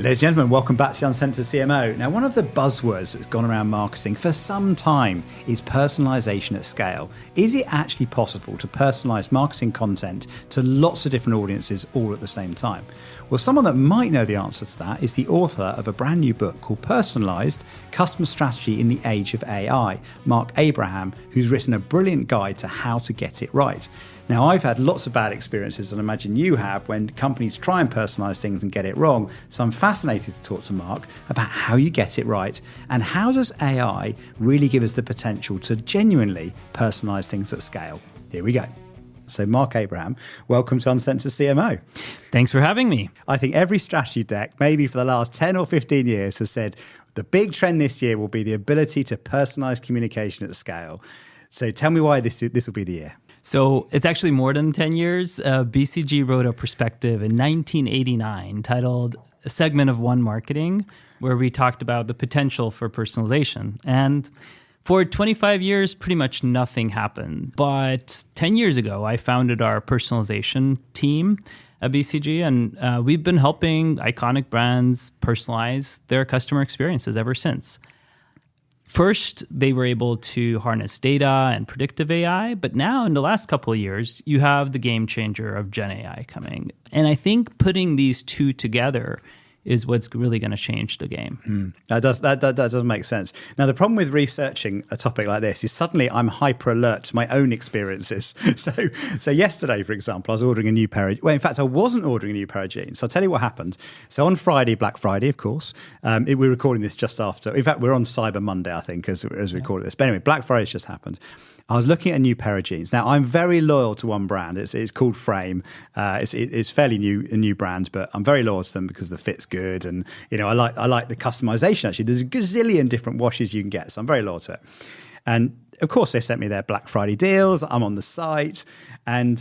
Ladies and gentlemen, welcome back to the Uncensored CMO. Now, one of the buzzwords that's gone around marketing for some time is personalisation at scale. Is it actually possible to personalise marketing content to lots of different audiences all at the same time? Well, someone that might know the answer to that is the author of a brand new book called Personalised: Customer Strategy in the Age of AI, Mark Abraham, who's written a brilliant guide to how to get it right. Now, I've had lots of bad experiences, and I imagine you have, when companies try and personalise things and get it wrong. So I'm fascinated to talk to Mark about how you get it right, and how does AI really give us the potential to genuinely personalise things at scale. Here we go. So Mark Abraham, welcome to Uncensored CMO. Thanks for having me. I think every strategy deck, maybe for the last 10 or 15 years, has said the big trend this year will be the ability to personalise communication at scale. So tell me why this will be the year. So it's actually more than 10 years. BCG wrote a perspective in 1989 titled A Segment of One Marketing, where we talked about the potential for personalization. And for 25 years, pretty much nothing happened. But 10 years ago, I founded our personalization team at BCG, and we've been helping iconic brands personalize their customer experiences ever since. First, they were able to harness data and predictive AI, but now in the last couple of years, you have the game changer of Gen AI coming. And I think putting these two together is what's really going to change the game. That does make sense. Now, the problem with researching a topic like this is suddenly I'm hyper alert to my own experiences. So yesterday, for example, I was ordering a new pair of, well, in fact, I wasn't ordering a new pair of jeans. So I'll tell you what happened. So on Friday, Black Friday, of course, we're recording this just after. In fact, we're on Cyber Monday, I think, as we record this. But anyway, Black Friday's just happened. I was looking at a new pair of jeans. Now, I'm very loyal to one brand. It's called Frame. It's fairly a new brand, but I'm very loyal to them because the fit's good, and I like the customization. Actually, there's a gazillion different washes you can get, so I'm very loyal to it. And of course, they sent me their Black Friday deals. I'm on the site, and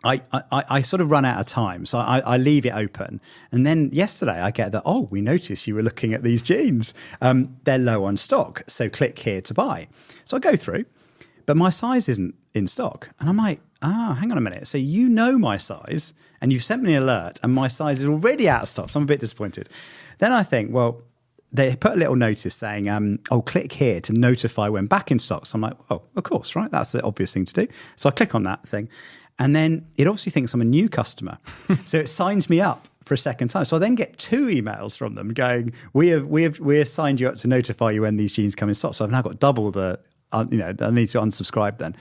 I sort of run out of time, so I leave it open. And then yesterday, I get that, we noticed you were looking at these jeans. They're low on stock, so click here to buy. So I go through. But my size isn't in stock. And I'm like, hang on a minute. So you know my size, and you've sent me an alert, and my size is already out of stock. So I'm a bit disappointed. Then I think, well, they put a little notice saying, click here to notify when back in stock. So I'm like, of course, right? That's the obvious thing to do. So I click on that thing. And then it obviously thinks I'm a new customer. So it signs me up for a second time. So I then get 2 emails from them going, we have signed you up to notify you when these jeans come in stock. So I've now got double the... I need to unsubscribe then.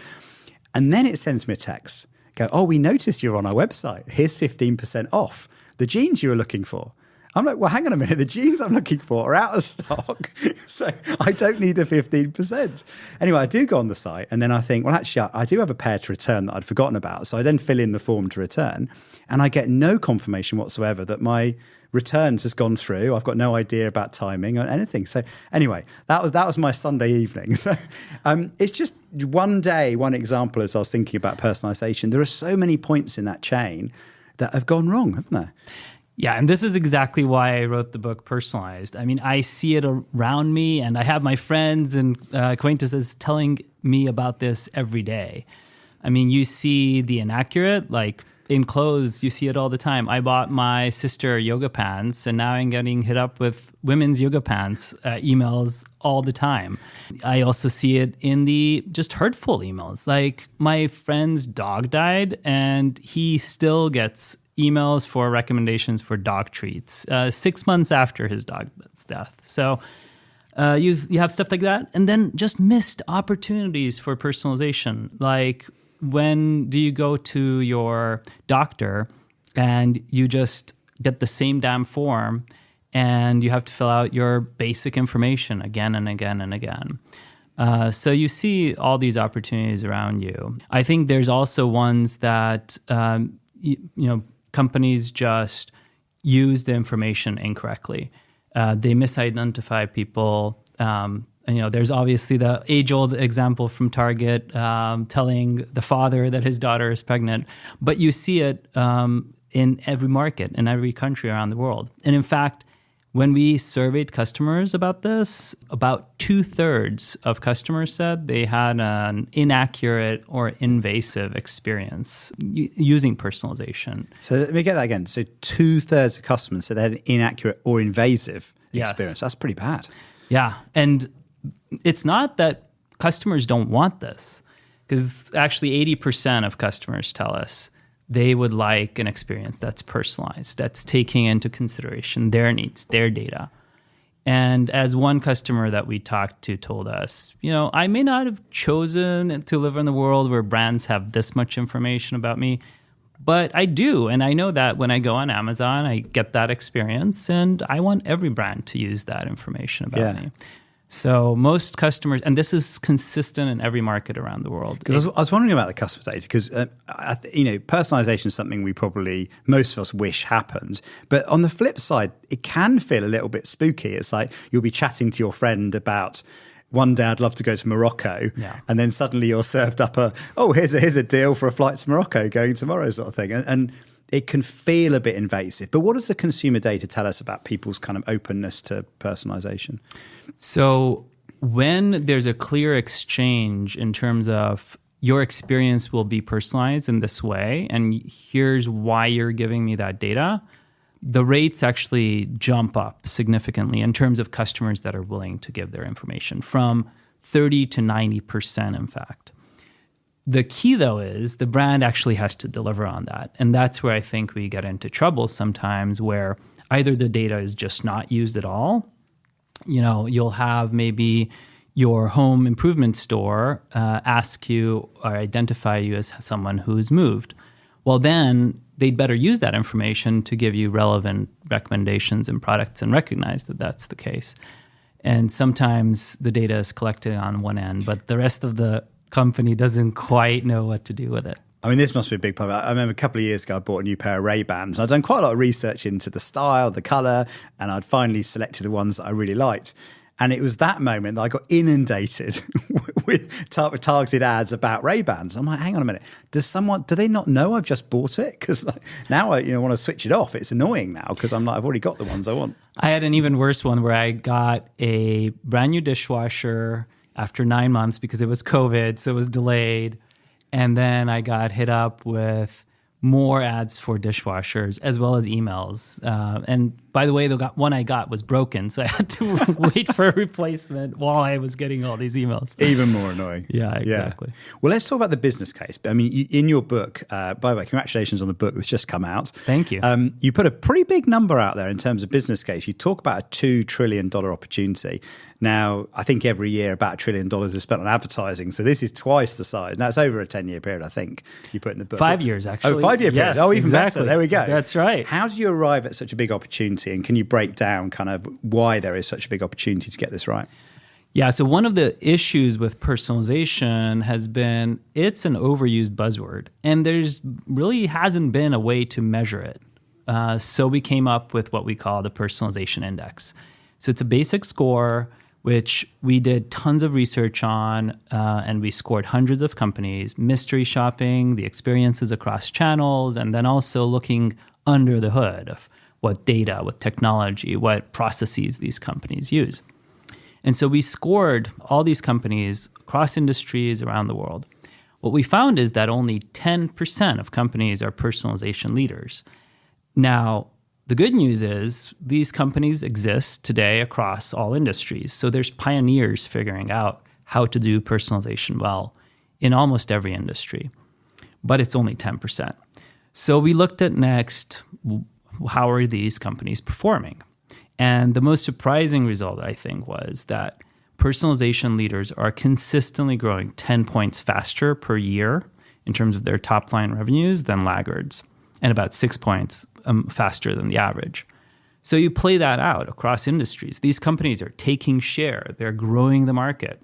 And then it sends me a text. Go, we noticed you're on our website. Here's 15% off the jeans you were looking for. I'm like, well, hang on a minute. The jeans I'm looking for are out of stock. So I don't need the 15%. Anyway, I do go on the site, and then I think, well, actually, I do have a pair to return that I'd forgotten about. So I then fill in the form to return, and I get no confirmation whatsoever that my returns has gone through. I've got no idea about timing or anything. So anyway, that was my Sunday evening. So it's just one day, one example as I was thinking about personalization. There are so many points in that chain that have gone wrong, haven't there? Yeah, and this is exactly why I wrote the book Personalized. I mean, I see it around me, and I have my friends and acquaintances telling me about this every day. I mean, you see the inaccurate, like in clothes, you see it all the time. I bought my sister yoga pants, and now I'm getting hit up with women's yoga pants emails all the time. I also see it in the just hurtful emails. Like, my friend's dog died, and he still gets emails for recommendations for dog treats 6 months after his dog's death. So you have stuff like that. And then just missed opportunities for personalization. Like, when do you go to your doctor and you just get the same damn form and you have to fill out your basic information again and again and again? So you see all these opportunities around you. I think there's also ones that, companies just use the information incorrectly. They misidentify people. There's obviously the age-old example from Target telling the father that his daughter is pregnant, but you see it in every market, in every country around the world. And in fact, When we surveyed customers about this, about 2/3 of customers said they had an inaccurate or invasive experience using personalization. So let me get that again. So 2/3 of customers said they had an inaccurate or invasive Yes. experience. That's pretty bad. Yeah. And it's not that customers don't want this, because actually 80% of customers tell us they would like an experience that's personalized, that's taking into consideration their needs, their data. And as one customer that we talked to told us, I may not have chosen to live in the world where brands have this much information about me, but I do. And I know that when I go on Amazon, I get that experience, and I want every brand to use that information about me. So most customers, and this is consistent in every market around the world. Because I was wondering about the customer data, because personalization is something we probably, most of us wish happened. But on the flip side, it can feel a little bit spooky. It's like you'll be chatting to your friend about, one day I'd love to go to Morocco. Yeah. And then suddenly you're served up here's a deal for a flight to Morocco going tomorrow sort of thing. And it can feel a bit invasive. But what does the consumer data tell us about people's kind of openness to personalization? So when there's a clear exchange in terms of your experience will be personalized in this way, and here's why you're giving me that data, the rates actually jump up significantly in terms of customers that are willing to give their information, from 30 to 90%, in fact. The key, though, is the brand actually has to deliver on that. And that's where I think we get into trouble sometimes, where either the data is just not used at all. You'll have maybe your home improvement store ask you or identify you as someone who's moved. Well, then they'd better use that information to give you relevant recommendations and products and recognize that that's the case. And sometimes the data is collected on one end, but the rest of the company doesn't quite know what to do with it. I mean, this must be a big problem. I remember a couple of years ago, I bought a new pair of Ray-Bans. I'd done quite a lot of research into the style, the colour, and I'd finally selected the ones that I really liked. And it was that moment that I got inundated with targeted ads about Ray-Bans. I'm like, hang on a minute. Do they not know I've just bought it? Because now I want to switch it off. It's annoying now because I'm like, I've already got the ones I want. I had an even worse one where I got a brand new dishwasher after 9 months because it was COVID, so it was delayed. And then I got hit up with more ads for dishwashers as well as emails. And by the way, the one I got was broken, so I had to wait for a replacement while I was getting all these emails. Even more annoying. Yeah, exactly. Yeah. Well, let's talk about the business case. I mean, in your book, by the way, congratulations on the book that's just come out. Thank you. You put a pretty big number out there in terms of business case. You talk about a $2 trillion opportunity. Now, I think every year about $1 trillion is spent on advertising. So this is twice the size. Now, it's over a 10-year period, I think, you put in the book. 5 years, actually. Oh, 5-year period. Yes, Oh, even exactly. better. There we go. That's right. How do you arrive at such a big opportunity? And can you break down kind of why there is such a big opportunity to get this right? Yeah, so one of the issues with personalization has been it's an overused buzzword, and there's really hasn't been a way to measure it. So we came up with what we call the personalization index. So it's a basic score which we did tons of research on, and we scored hundreds of companies, mystery shopping, the experiences across channels, and then also looking under the hood of what data, what technology, what processes these companies use. And so we scored all these companies across industries around the world. What we found is that only 10% of companies are personalization leaders. Now, the good news is these companies exist today across all industries. So there's pioneers figuring out how to do personalization well in almost every industry, but it's only 10%. So we looked at next, how are these companies performing? And the most surprising result, I think, was that personalization leaders are consistently growing 10 points faster per year in terms of their top line revenues than laggards, and about 6 points faster than the average. So you play that out across industries. These companies are taking share. They're growing the market.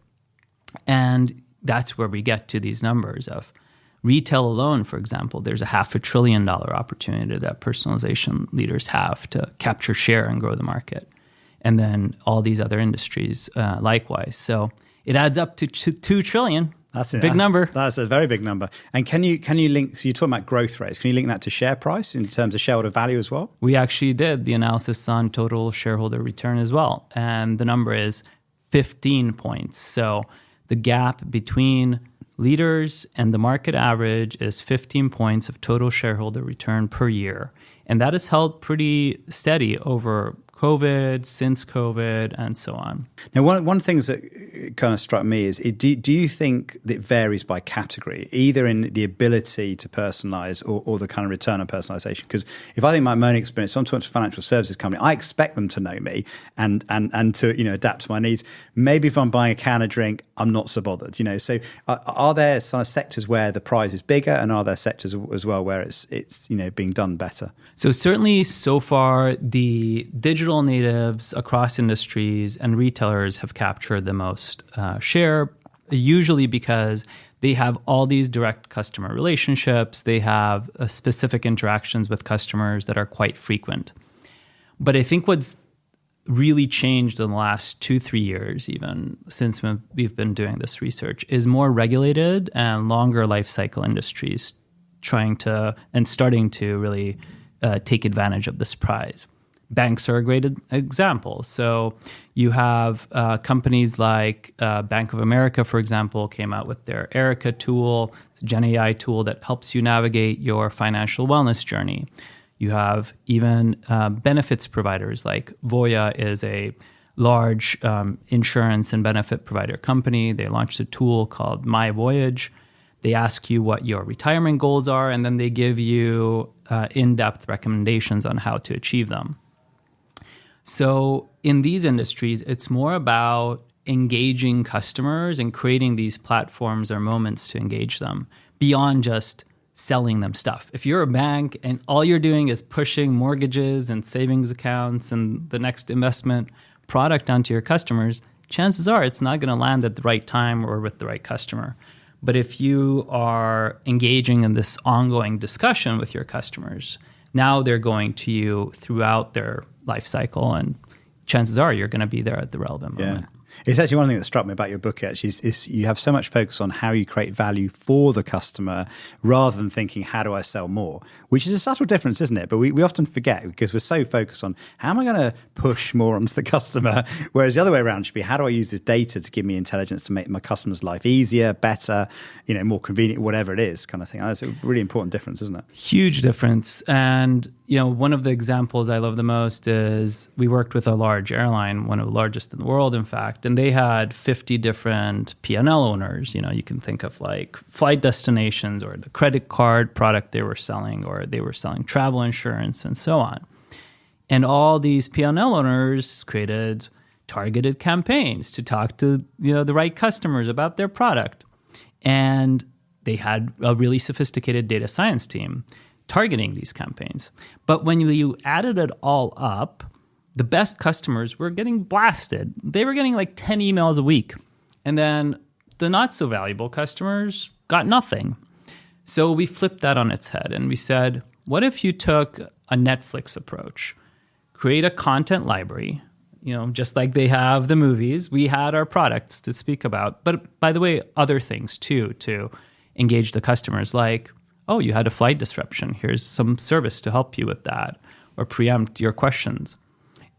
And that's where we get to these numbers of retail alone, for example. There's a $500 billion opportunity that personalization leaders have to capture share and grow the market. And then all these other industries likewise. So it adds up to $2 trillion. That's big number. That's a very big number. And can you link? So you're talking about growth rates. Can you link that to share price in terms of shareholder value as well? We actually did the analysis on total shareholder return as well, and the number is 15 points. So the gap between leaders and the market average is 15 points of total shareholder return per year. And that has held pretty steady over COVID, since COVID, and so on. Now, one of the things that kind of struck me is, do you think that it varies by category, either in the ability to personalize or the kind of return on personalization? Because if I think my own experience, so I'm talking to a financial services company, I expect them to know me and to adapt to my needs. Maybe if I'm buying a can of drink, I'm not so bothered. So are there some sectors where the prize is bigger, and are there sectors as well where it's being done better? So certainly so far, the digital natives across industries and retailers have captured the most share, usually because they have all these direct customer relationships. They have specific interactions with customers that are quite frequent. But I think what's really changed in the last 2-3 years, even since we've been doing this research, is more regulated and longer life cycle industries starting to really take advantage of this prize. Banks are a great example. So you have companies like Bank of America, for example, came out with their Erica tool. It's a Gen AI tool that helps you navigate your financial wellness journey. You have even benefits providers like Voya is a large insurance and benefit provider company. They launched a tool called My Voyage. They ask you what your retirement goals are, and then they give you in-depth recommendations on how to achieve them. So in these industries, it's more about engaging customers and creating these platforms or moments to engage them beyond just selling them stuff. If you're a bank and all you're doing is pushing mortgages and savings accounts and the next investment product onto your customers, chances are it's not going to land at the right time or with the right customer. But if you are engaging in this ongoing discussion with your customers, now they're going to you throughout their life cycle, and chances are you're going to be there at the relevant moment. It's actually one thing that struck me about your book, actually, is you have so much focus on how you create value for the customer rather than thinking, how do I sell more? Which is a subtle difference, isn't it? But we often forget because we're so focused on how am I going to push more onto the customer? Whereas the other way around should be, how do I use this data to give me intelligence to make my customer's life easier, better, more convenient, whatever it is, kind of thing. That's a really important difference, isn't it? Huge difference. And one of the examples I love the most is we worked with a large airline, one of the largest in the world, in fact, and they had 50 different P&L owners. You can think of like flight destinations or the credit card product they were selling, or they were selling travel insurance and so on. And all these P&L owners created targeted campaigns to talk to the right customers about their product. And they had a really sophisticated data science team targeting these campaigns. But when you added it all up, the best customers were getting blasted. They were getting like 10 emails a week. And then the not so valuable customers got nothing. So we flipped that on its head and we said, what if you took a Netflix approach? Create a content library, just like they have the movies. We had our products to speak about. But by the way, other things too, to engage the customers, like, oh, you had a flight disruption. Here's some service to help you with that, or preempt your questions.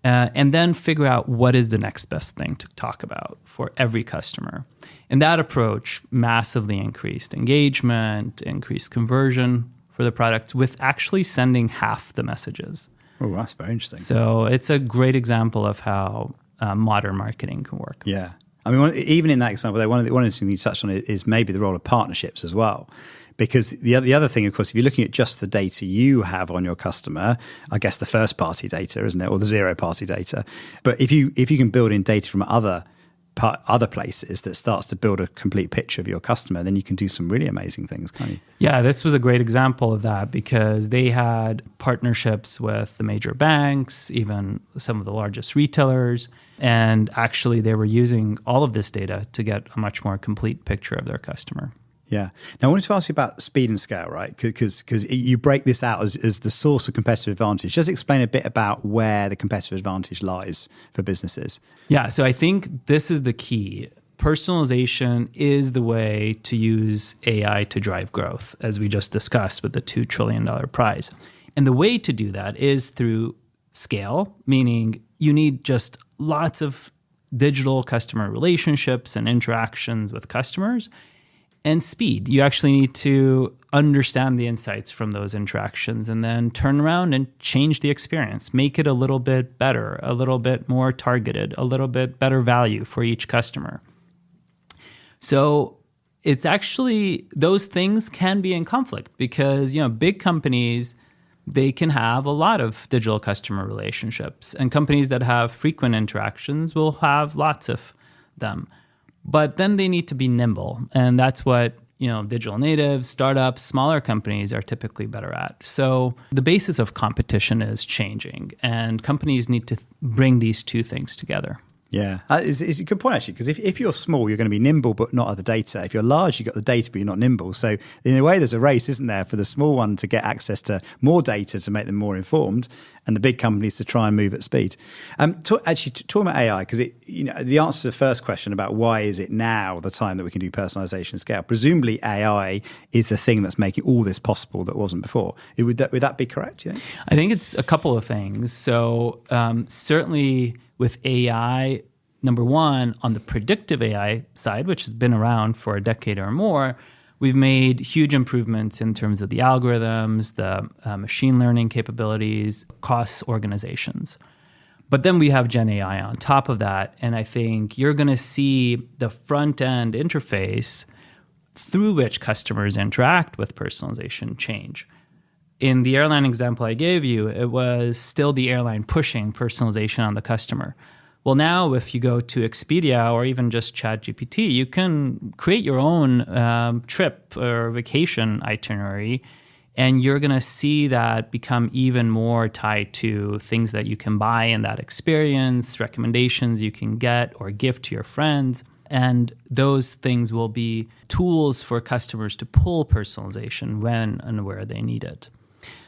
And then figure out what is the next best thing to talk about for every customer. And that approach massively increased engagement, increased conversion for the products, with actually sending half the messages. Oh, that's very interesting. So it's a great example of how modern marketing can work. Yeah. I mean, even in that example, one of the things you touched on is maybe the role of partnerships as well. Because the other thing, of course, if you're looking at just the data you have on your customer, I guess the first party data, isn't it, or the zero party data. But if you can build in data from other places that starts to build a complete picture of your customer, then you can do some really amazing things, can't you? Yeah, this was a great example of that because they had partnerships with the major banks, even some of the largest retailers, and actually they were using all of this data to get a much more complete picture of their customer. Yeah. Now, I wanted to ask you about speed and scale, right? Because you break this out as the source of competitive advantage. Just explain a bit about where the competitive advantage lies for businesses. Yeah. So I think this is the key. personalization is the way to use AI to drive growth, as we just discussed with the $2 trillion prize. And the way to do that is through scale, meaning you need just lots of digital customer relationships and interactions with customers, and speed. You actually need to understand the insights from those interactions and then turn around and change the experience, make it a little bit better, a little bit more targeted, a little bit better value for each customer. So it's actually, those things can be in conflict because, big companies, they can have a lot of digital customer relationships, and companies that have frequent interactions will have lots of them. But then they need to be nimble, and that's what digital natives, startups, smaller companies are typically better at. So the basis of competition is changing, and companies need to bring these two things together. Yeah, it's a good point, actually, because if you're small, you're going to be nimble, but not have the data. If you're large, you've got the data, but you're not nimble. So in a way, there's a race, isn't there, for the small one to get access to more data to make them more informed, and the big companies to try and move at speed. Talking about AI, because the answer to the first question about why is it now the time that we can do personalization and scale, presumably AI is the thing that's making all this possible that wasn't before. Would that be correct, do you think? I think it's a couple of things. So certainly with AI, number one, on the predictive AI side, which has been around for a decade or more, we've made huge improvements in terms of the algorithms, the machine learning capabilities across organizations. But then we have Gen AI on top of that, and I think you're going to see the front-end interface through which customers interact with personalization change. In the airline example I gave you, it was still the airline pushing personalization on the customer. Well, now if you go to Expedia or even just ChatGPT, you can create your own trip or vacation itinerary, and you're going to see that become even more tied to things that you can buy in that experience, recommendations you can get or give to your friends. And those things will be tools for customers to pull personalization when and where they need it.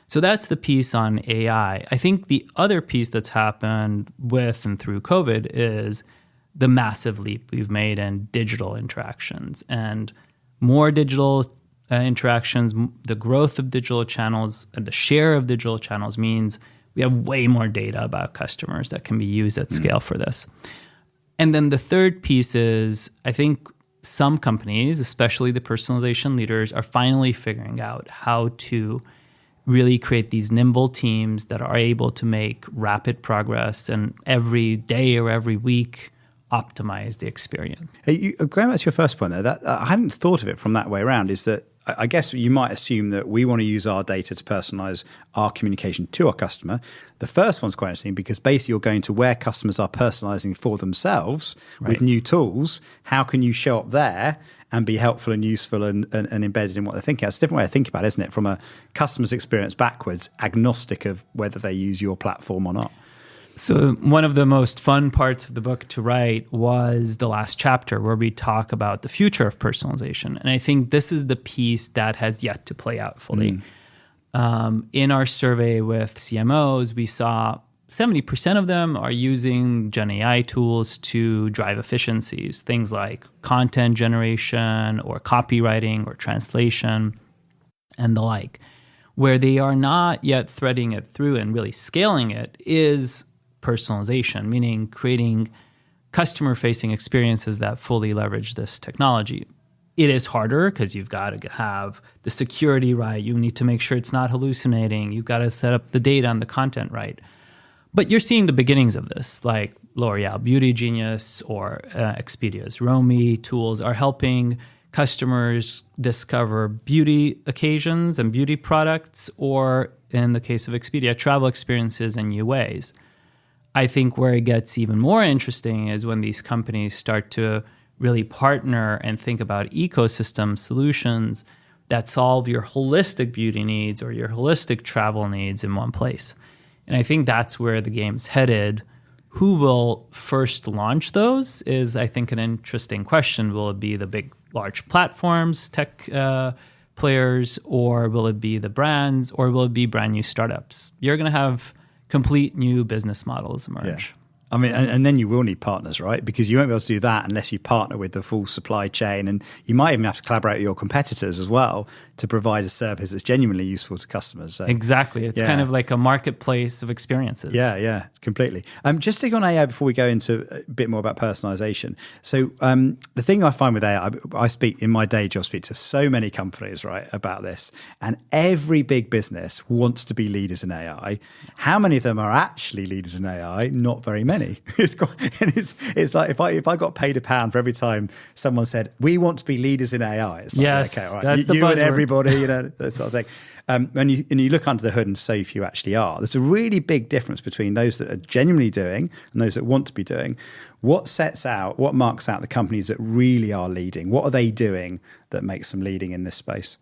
So that's the piece on AI. I think the other piece that's happened with and through COVID is the massive leap we've made in digital interactions. And more digital interactions, the growth of digital channels, and the share of digital channels means we have way more data about customers that can be used at scale for this. And then the third piece is, I think some companies, especially the personalization leaders, are finally figuring out how to really create these nimble teams that are able to make rapid progress and every day or every week optimize the experience. Going back to your first point there, that I hadn't thought of it from that way around, is that I guess you might assume that we want to use our data to personalize our communication to our customer. The first one's quite interesting because basically you're going to where customers are personalizing for themselves with new tools. How can you show up there and be helpful and useful and embedded in what they're thinking? That's a different way to think about it, isn't it? From a customer's experience backwards, agnostic of whether they use your platform or not. So one of the most fun parts of the book to write was the last chapter where we talk about the future of personalization. And I think this is the piece that has yet to play out fully. In our survey with CMOs, we saw 70% of them are using Gen AI tools to drive efficiencies, things like content generation or copywriting or translation and the like. Where they are not yet threading it through and really scaling it is personalization, meaning creating customer-facing experiences that fully leverage this technology. It is harder because you've got to have the security right. You need to make sure it's not hallucinating. You've got to set up the data and the content right. But you're seeing the beginnings of this, like L'Oreal Beauty Genius or Expedia's Romi tools are helping customers discover beauty occasions and beauty products, or in the case of Expedia, travel experiences in new ways. I think where it gets even more interesting is when these companies start to really partner and think about ecosystem solutions that solve your holistic beauty needs or your holistic travel needs in one place. And I think that's where the game's headed. Who will first launch those is, I think, an interesting question. Will it be the big, large platforms, tech players, or will it be the brands, or will it be brand new startups? You're going to have complete new business models emerge. I mean, and then you will need partners, right? Because you won't be able to do that unless you partner with the full supply chain. And you might even have to collaborate with your competitors as well to provide a service that's genuinely useful to customers. So, exactly. It's kind of like a marketplace of experiences. Yeah, completely. Just to go on AI before we go into a bit more about personalization. So the thing I find with AI, I speak in my day job, speak to so many companies, right, about this. And every big business wants to be leaders in AI. How many of them are actually leaders in AI? Not very many. It's like if I got paid £1 for every time someone said we want to be leaders in AI, it's like, yes, okay, all right, that's the you and buzzword. everybody, that sort of thing. And you look under the hood and so few actually are. There's a really big difference between those that are genuinely doing and those that want to be doing. What marks out the companies that really are leading? What are they doing that makes them leading in this space?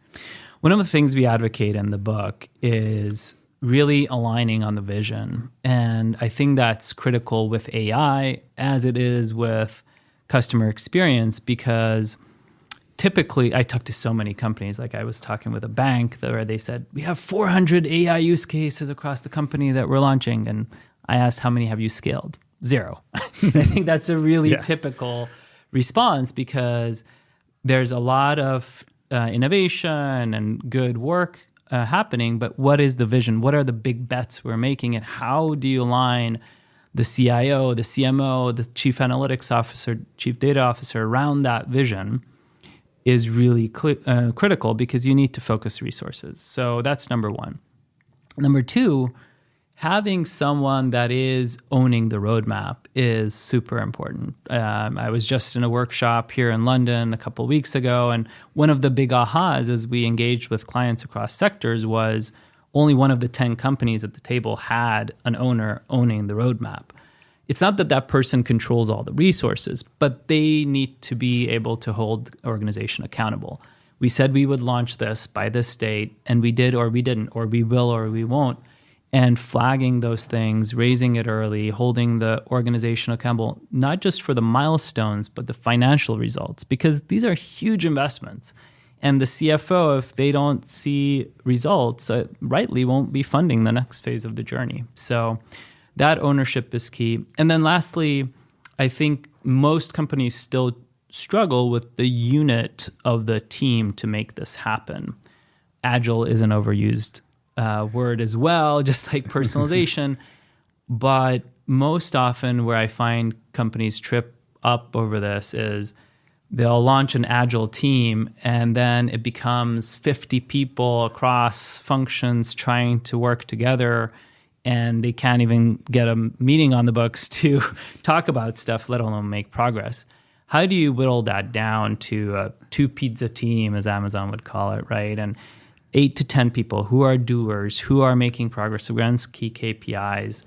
One of the things we advocate in the book is really aligning on the vision. And I think that's critical with AI as it is with customer experience, because typically I talk to so many companies. Like I was talking with a bank where they said, we have 400 AI use cases across the company that we're launching. And I asked, how many have you scaled? 0. I think that's a really typical response, because there's a lot of innovation and good work happening, but what is the vision? What are the big bets we're making? And how do you align the CIO, the CMO, the chief analytics officer, chief data officer around that vision is really critical, because you need to focus resources. So that's number one. Number two, having someone that is owning the roadmap is super important. I was just in a workshop here in London a couple of weeks ago, and one of the big ahas as we engaged with clients across sectors was only one of the 10 companies at the table had an owner owning the roadmap. It's not that that person controls all the resources, but they need to be able to hold the organization accountable. We said we would launch this by this date, and we did or we didn't, or we will or we won't. And flagging those things, raising it early, holding the organization accountable, not just for the milestones, but the financial results, because these are huge investments. And the CFO, if they don't see results, rightly won't be funding the next phase of the journey. So that ownership is key. And then lastly, I think most companies still struggle with the unit of the team to make this happen. Agile is an overused word as well, just like personalization. But most often where I find companies trip up over this is they'll launch an agile team and then it becomes 50 people across functions trying to work together, and they can't even get a meeting on the books to talk about stuff, let alone make progress. How do you whittle that down to a 2-pizza team, as Amazon would call it, right? And 8 to 10 people who are doers, who are making progress against key KPIs,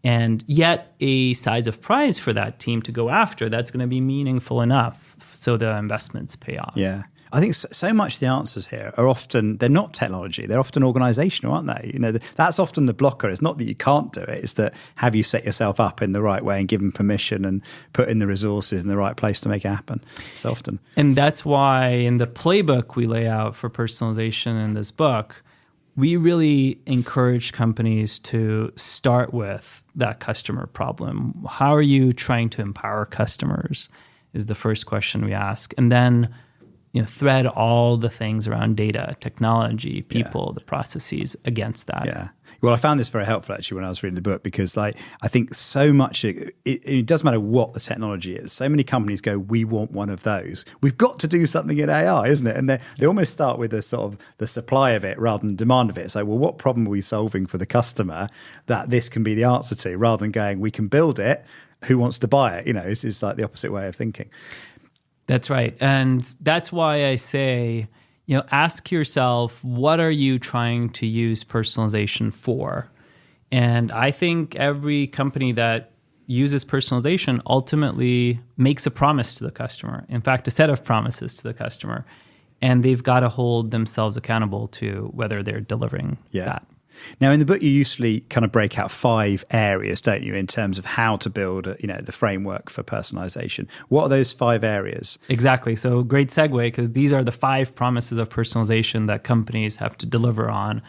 and yet a size of prize for that team to go after that's going to be meaningful enough so the investments pay off. Yeah. I think so much the answers here are often, they're not technology, they're often organizational, aren't they? That's often the blocker. It's not that you can't do it, it's that have you set yourself up in the right way and given permission and put in the resources in the right place to make it happen so often. And that's why in the playbook we lay out for personalization in this book, we really encourage companies to start with that customer problem. How are you trying to empower customers is the first question we ask. And then thread all the things around data, technology, people, the processes against that. Yeah. Well, I found this very helpful actually when I was reading the book, because I think so much, it doesn't matter what the technology is. So many companies go, we want one of those. We've got to do something in AI, isn't it? And they almost start with the sort of the supply of it rather than demand of it. So, well, what problem are we solving for the customer that this can be the answer to, rather than going, we can build it, who wants to buy it? It's like the opposite way of thinking. That's right. And that's why I say, ask yourself, what are you trying to use personalization for? And I think every company that uses personalization ultimately makes a promise to the customer. In fact, a set of promises to the customer. And they've got to hold themselves accountable to whether they're delivering that. Now, in the book, you usually kind of break out 5 areas, don't you, in terms of how to build, the framework for personalization. What are those 5 areas? Exactly. So great segue, because these are the 5 promises of personalization that companies have to deliver on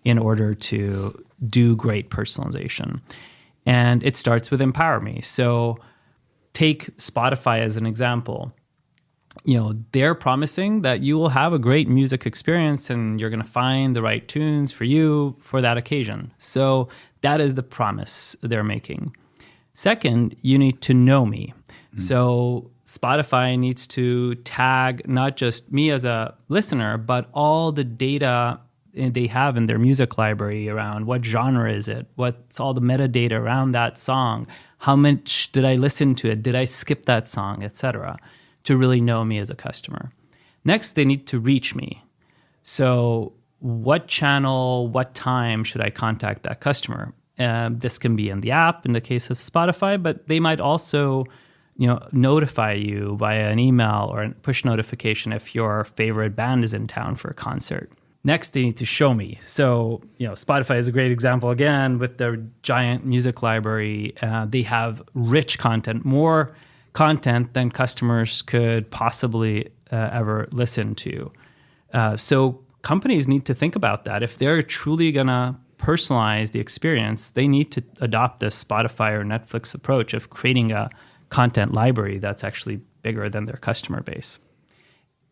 in order to do great personalization. And it starts with empower me. So take Spotify as an example. They're promising that you will have a great music experience and you're going to find the right tunes for you for that occasion. So that is the promise they're making. Second, you need to know me. So Spotify needs to tag not just me as a listener, but all the data they have in their music library around what genre is it, what's all the metadata around that song, how much did I listen to it, did I skip that song, etc., to really know me as a customer. Next, they need to reach me. So what channel, what time should I contact that customer? This can be in the app in the case of Spotify, but they might also notify you via an email or a push notification if your favorite band is in town for a concert. Next, they need to show me. So, Spotify is a great example again with their giant music library. They have rich content, more content than customers could possibly ever listen to. So companies need to think about that. If they're truly going to personalize the experience, they need to adopt this Spotify or Netflix approach of creating a content library that's actually bigger than their customer base.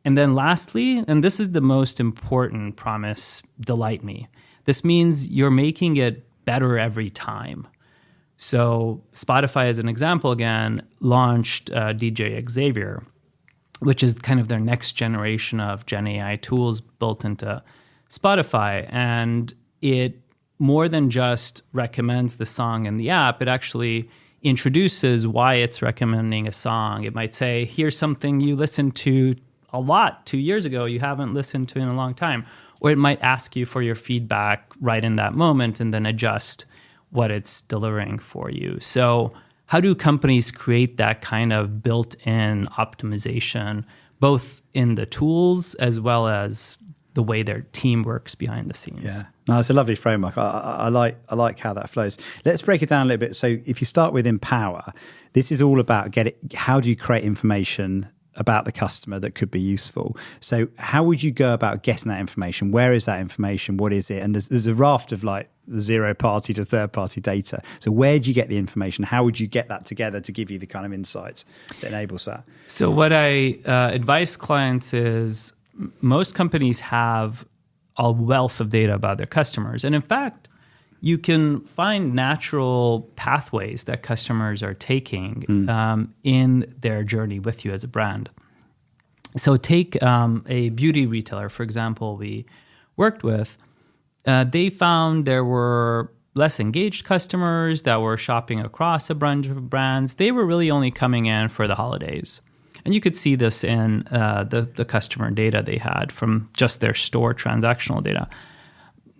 And then lastly, and this is the most important promise, delight me. This means you're making it better every time. So Spotify, as an example, again, launched DJ Xavier, which is kind of their next generation of Gen AI tools built into Spotify. And it more than just recommends the song in the app, it actually introduces why it's recommending a song. It might say, here's something you listened to a lot 2 years ago you haven't listened to in a long time. Or it might ask you for your feedback right in that moment and then adjust what it's delivering for you. So how do companies create that kind of built-in optimization, both in the tools as well as the way their team works behind the scenes? Yeah, no, it's a lovely framework. I like how that flows. Let's break it down a little bit. So if you start with empower, this is all about how do you create information about the customer that could be useful. So how would you go about getting that information? Where is that information? What is it? And there's a raft of like zero party to third party data. So where do you get the information? How would you get that together to give you the kind of insights that enables that? So what I advise clients is most companies have a wealth of data about their customers. And in fact, you can find natural pathways that customers are taking in their journey with you as a brand. So take a beauty retailer, for example, we worked with. They found there were less engaged customers that were shopping across a bunch of brands. They were really only coming in for the holidays. And you could see this in the customer data they had from just their store transactional data.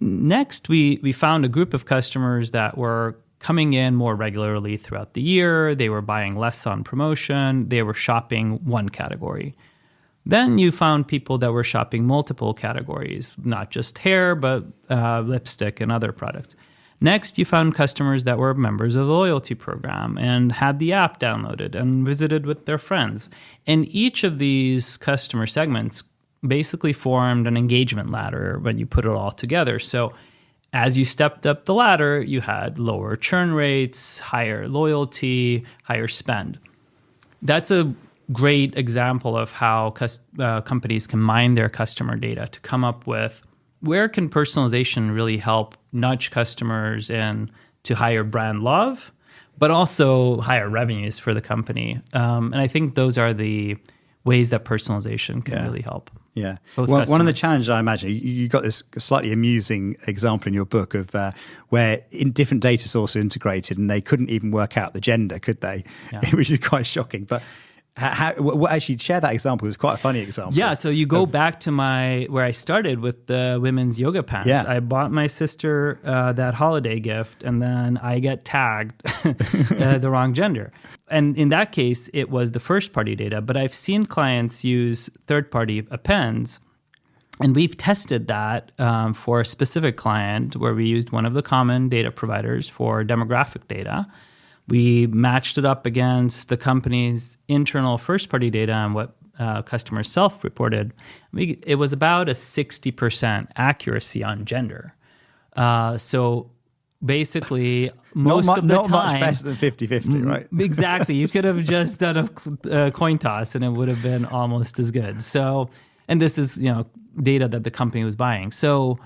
Next, we found a group of customers that were coming in more regularly throughout the year. They were buying less on promotion. They were shopping one category. Then you found people that were shopping multiple categories, not just hair, but lipstick and other products. Next, you found customers that were members of the loyalty program and had the app downloaded and visited with their friends. And each of these customer segments basically formed an engagement ladder when you put it all together. So as you stepped up the ladder, you had lower churn rates, higher loyalty, higher spend. That's a great example of how companies can mine their customer data to come up with where can personalization really help nudge customers in to higher brand love, but also higher revenues for the company. And I think those are the ways that personalization can really help. Yeah. Well, one of the challenges, I imagine, you got this slightly amusing example in your book of where in different data sources are integrated and they couldn't even work out the gender, could they? Yeah. Which is quite shocking. But actually, share that example. It's quite a funny example. Yeah. So you go back to where I started with the women's yoga pants. Yeah. I bought my sister that holiday gift, and then I get tagged the wrong gender. And in that case, it was the first-party data. But I've seen clients use third-party appends, and we've tested that for a specific client where we used one of the common data providers for demographic data. We matched it up against the company's internal first-party data and what customers self-reported. It was about a 60% accuracy on gender. So basically most of the not time. much better than 50-50, right? Exactly. You could have just done a coin toss and it would have been almost as good. So, and this is, data that the company was buying. So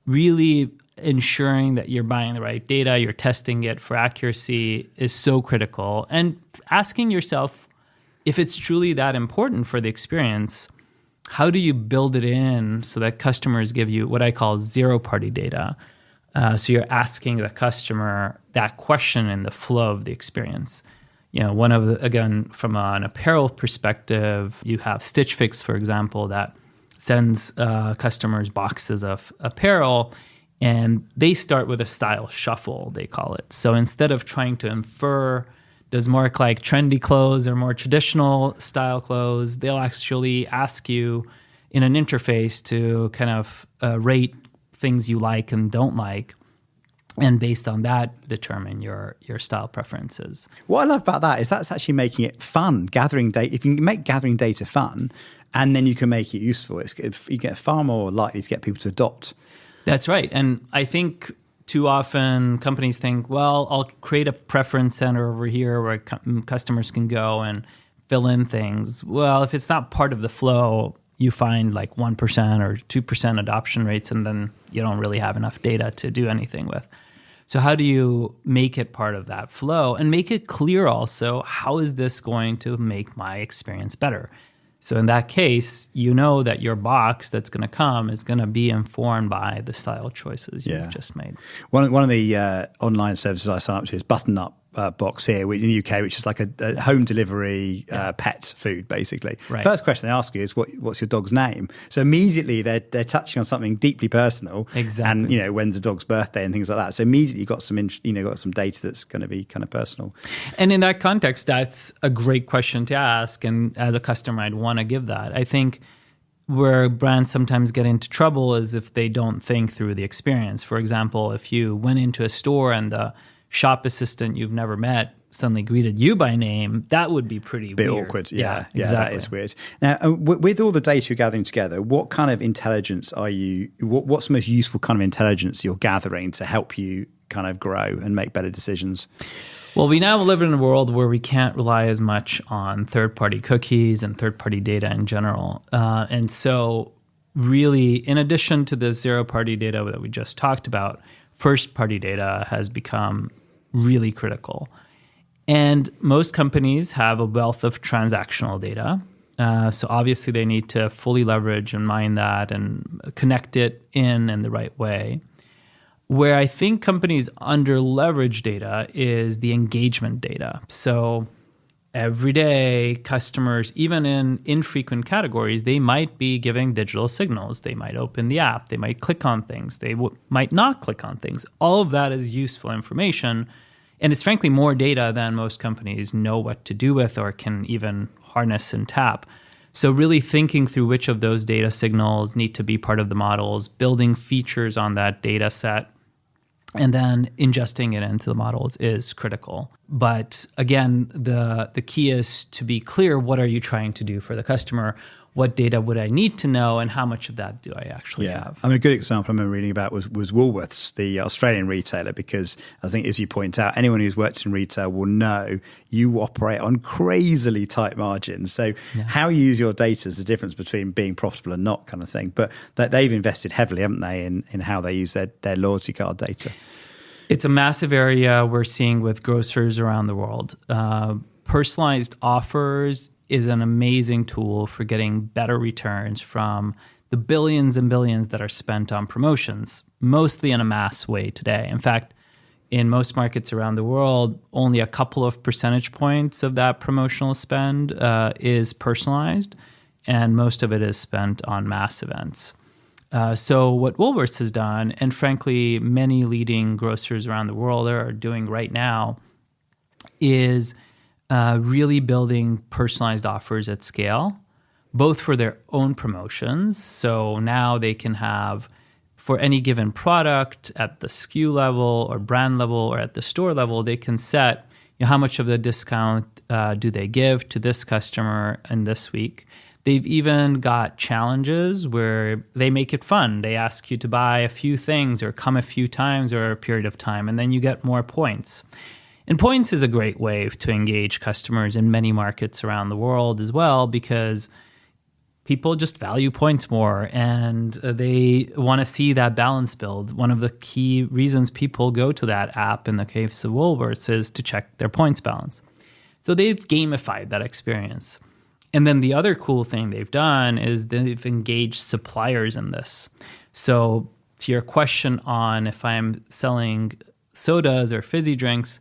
really ensuring that you're buying the right data, you're testing it for accuracy is so critical. And asking yourself if it's truly that important for the experience, how do you build it in so that customers give you what I call zero-party data? So you're asking the customer that question in the flow of the experience. Again, from an apparel perspective, you have Stitch Fix, for example, that sends customers boxes of apparel, and they start with a style shuffle, they call it. So instead of trying to infer, does more look like trendy clothes or more traditional style clothes, they'll actually ask you in an interface to kind of rate things you like and don't like, and based on that, determine your style preferences. What I love about that is that's actually making it fun, gathering data. If you can make gathering data fun, and then you can make it useful, you get far more likely to get people to adopt. That's right. And I think too often companies think, well, I'll create a preference center over here where customers can go and fill in things. Well, if it's not part of the flow, you find like 1% or 2% adoption rates, and then you don't really have enough data to do anything with. So how do you make it part of that flow and make it clear also, how is this going to make my experience better? So in that case, you know that your box that's going to come is going to be informed by the style choices you've just made. One of the online services I sign up to is Button Up box here in the UK, which is like a home delivery pet food, basically. Right. First question they ask you is, what's your dog's name? So immediately they're touching on something deeply personal. Exactly. And when's the dog's birthday and things like that. So immediately you got some data that's going to be kind of personal. And in that context, that's a great question to ask. And as a customer, I'd want to give that. I think where brands sometimes get into trouble is if they don't think through the experience. For example, if you went into a store and the shop assistant you've never met suddenly greeted you by name, that would be pretty bit weird. Awkward. Yeah, exactly. That is weird. Now, with all the data you're gathering together, what kind of intelligence are you? What's the most useful kind of intelligence you're gathering to help you kind of grow and make better decisions? Well, we now live in a world where we can't rely as much on third-party cookies and third-party data in general, and so really, in addition to the zero-party data that we just talked about, first-party data has become really critical. And most companies have a wealth of transactional data. So obviously they need to fully leverage and mine that and connect it in the right way. Where I think companies under-leverage data is the engagement data. So every day, customers, even in infrequent categories, they might be giving digital signals. They might open the app. They might click on things. They might not click on things. All of that is useful information. And it's frankly more data than most companies know what to do with or can even harness and tap. So really thinking through which of those data signals need to be part of the models, building features on that data set, and then ingesting it into the models is critical. But again, the key is to be clear, what are you trying to do for the customer? What data would I need to know, and how much of that do I actually have? I mean, a good example I remember reading about was Woolworths, the Australian retailer, because I think, as you point out, anyone who's worked in retail will know you operate on crazily tight margins. So how you use your data is the difference between being profitable and not, kind of thing. But they've invested heavily, haven't they, in how they use their loyalty card data. It's a massive area we're seeing with grocers around the world. Personalized offers is an amazing tool for getting better returns from the billions and billions that are spent on promotions, mostly in a mass way today. In fact, in most markets around the world, only a couple of percentage points of that promotional spend is personalized, and most of it is spent on mass events. So what Woolworths has done, and frankly, many leading grocers around the world are doing right now, is really building personalized offers at scale, both for their own promotions. So now they can have, for any given product at the SKU level or brand level or at the store level, they can set how much of the discount do they give to this customer in this week. They've even got challenges where they make it fun. They ask you to buy a few things or come a few times or a period of time, and then you get more points. And points is a great way to engage customers in many markets around the world as well, because people just value points more and they want to see that balance build. One of the key reasons people go to that app in the case of Woolworths is to check their points balance. So they've gamified that experience. And then the other cool thing they've done is they've engaged suppliers in this. So to your question on if I'm selling sodas or fizzy drinks,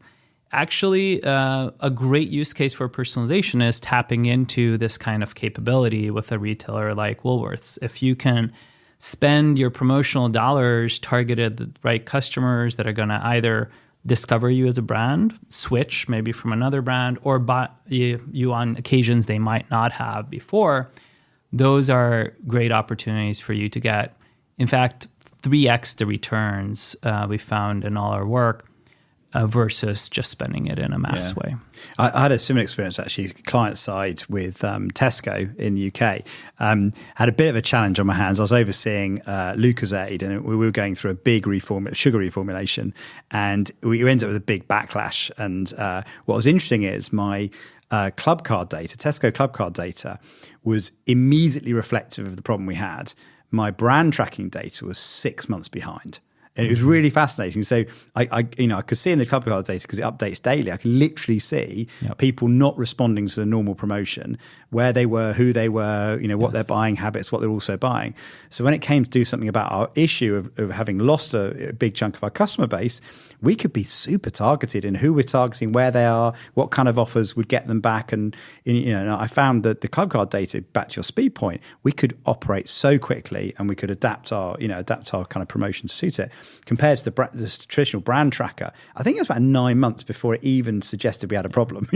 actually, a great use case for personalization is tapping into this kind of capability with a retailer like Woolworths. If you can spend your promotional dollars targeted at the right customers that are going to either discover you as a brand, switch maybe from another brand, or buy you on occasions they might not have before, those are great opportunities for you to get, in fact, 3x the returns we found in all our work. Versus just spending it in a mass way. I had a similar experience actually, client side with Tesco in the UK. Had a bit of a challenge on my hands. I was overseeing Lucozade, and we were going through a big sugar reformulation, and we ended up with a big backlash. And what was interesting is my club card data, Tesco club card data, was immediately reflective of the problem we had. My brand tracking data was 6 months behind. And it was really fascinating. So I could see in the club card data, because it updates daily, I could literally see people not responding to the normal promotion, where they were, who they were, what their buying habits, what they're also buying. So when it came to do something about our issue of having lost a big chunk of our customer base, we could be super targeted in who we're targeting, where they are, what kind of offers would get them back. And I found that the club card data, back to your speed point, we could operate so quickly, and we could adapt our kind of promotion to suit it. Compared to the traditional brand tracker, I think it was about 9 months before it even suggested we had a problem.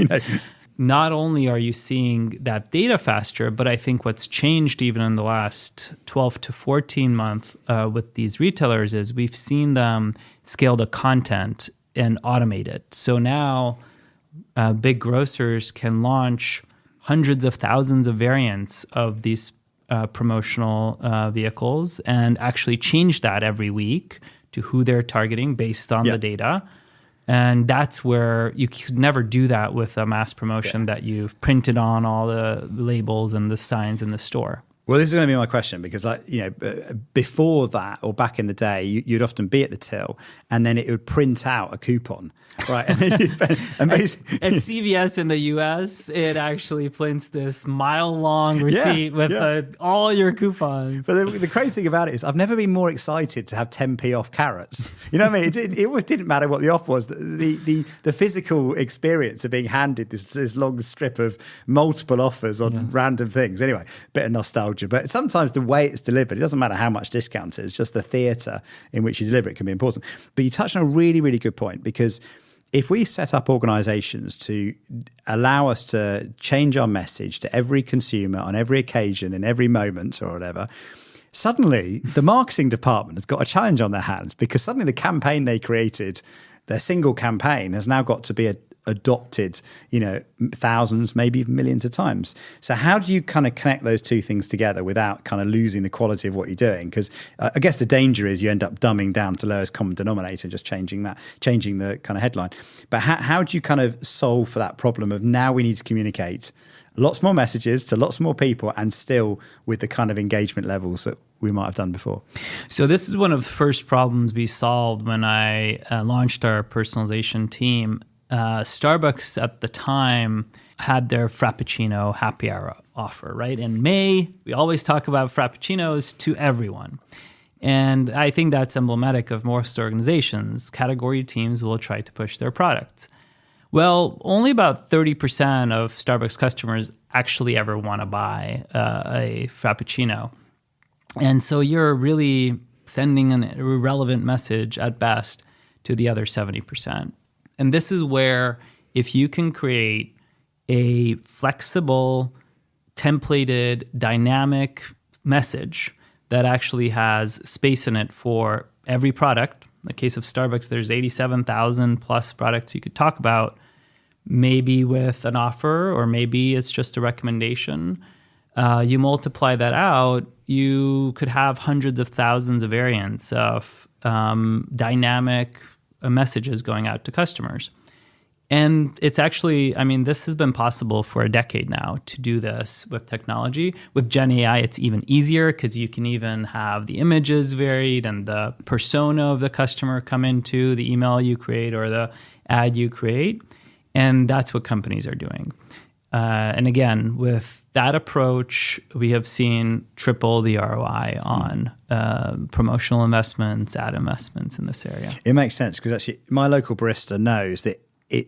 Not only are you seeing that data faster, but I think what's changed even in the last 12 to 14 months with these retailers is we've seen them scale the content and automate it. So now big grocers can launch hundreds of thousands of variants of these promotional vehicles and actually change that every week to who they're targeting based on the data. And that's where you could never do that with a mass promotion that you've printed on all the labels and the signs in the store. Well, this is going to be my question, because before that, or back in the day, you'd often be at the till, and then it would print out a coupon, right? And at CVS in the US, it actually prints this mile-long receipt with all your coupons. But the crazy thing about it is, I've never been more excited to have 10p off carrots. You know what I mean? It always didn't matter what the offer was. The physical experience of being handed this long strip of multiple offers on random things. Anyway, bit of nostalgia. But sometimes the way it's delivered, it doesn't matter how much discount it is, just the theatre in which you deliver it can be important. But you touched on a really, really good point, because if we set up organizations to allow us to change our message to every consumer on every occasion, in every moment or whatever, suddenly the marketing department has got a challenge on their hands, because suddenly the campaign they created, their single campaign, has now got to be adopted, thousands, maybe even millions of times. So how do you kind of connect those two things together without kind of losing the quality of what you're doing? Because I guess the danger is you end up dumbing down to lowest common denominator, just changing the kind of headline. But how do you kind of solve for that problem of now we need to communicate lots more messages to lots more people, and still with the kind of engagement levels that we might have done before? So this is one of the first problems we solved when I launched our personalization team. Starbucks at the time had their Frappuccino happy hour offer, right? In May, we always talk about Frappuccinos to everyone. And I think that's emblematic of most organizations. Category teams will try to push their products. Well, only about 30% of Starbucks customers actually ever want to buy a Frappuccino. And so you're really sending an irrelevant message at best to the other 70%. And this is where, if you can create a flexible, templated, dynamic message that actually has space in it for every product. In the case of Starbucks, there's 87,000 plus products you could talk about, maybe with an offer, or maybe it's just a recommendation. You multiply that out, you could have hundreds of thousands of variants of dynamic messages going out to customers. And it's actually, I mean, this has been possible for a decade now to do this with technology. With Gen AI, it's even easier because you can even have the images varied and the persona of the customer come into the email you create or the ad you create. And that's what companies are doing. And again, with that approach, we have seen triple the ROI on promotional investments, ad investments in this area. It makes sense because actually my local barista knows that